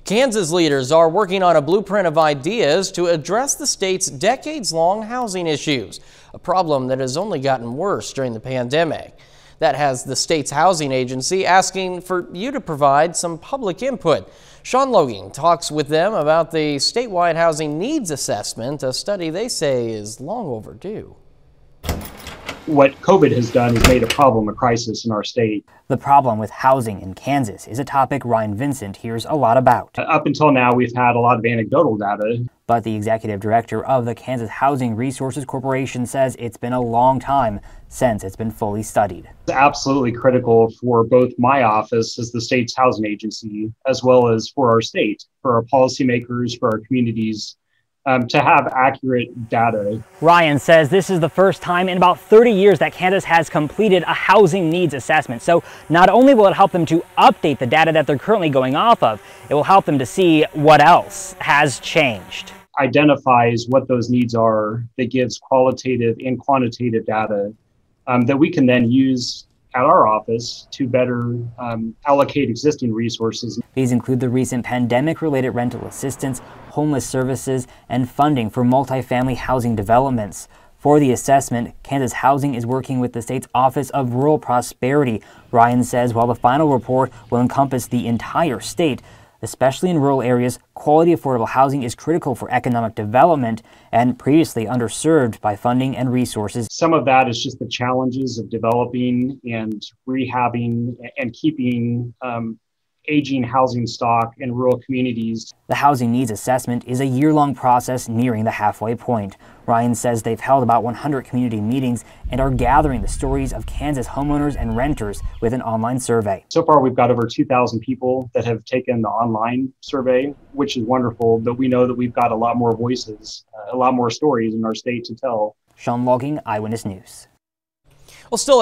Kansas leaders are working on a blueprint of ideas to address the state's decades-long housing issues, a problem that has only gotten worse during the pandemic. That has the state's housing agency asking for you to provide some public input. Sean Logan talks with them about the statewide housing needs assessment, a study they say is long overdue. What COVID has done is made a problem a crisis in our state. The problem with housing in Kansas is a topic Ryan Vincent hears a lot about. Up until now, we've had a lot of anecdotal data. But the executive director of the Kansas Housing Resources Corporation says it's been a long time since it's been fully studied. It's absolutely critical for both my office as the state's housing agency, as well as for our state, for our policymakers, for our communities, to have accurate data. Ryan says this is the first time in about 30 years that Kansas has completed a housing needs assessment. So not only will it help them to update the data that they're currently going off of, it will help them to see what else has changed. Identifies what those needs are, that gives qualitative and quantitative data that we can then use at our office to better allocate existing resources. These include the recent pandemic-related rental assistance, homeless services, and funding for multifamily housing developments. For the assessment, Kansas Housing is working with the state's Office of Rural Prosperity. Ryan says while the final report will encompass the entire state, especially in rural areas, quality affordable housing is critical for economic development and previously underserved by funding and resources. Some of that is just the challenges of developing and rehabbing and keeping aging housing stock in rural communities. The housing needs assessment is a year-long process nearing the halfway point. Ryan says they've held about 100 community meetings and are gathering the stories of Kansas homeowners and renters with an online survey. So far, we've got over 2,000 people that have taken the online survey, which is wonderful, but we know that we've got a lot more voices, a lot more stories in our state to tell. Sean Logging, Eyewitness News. Well, still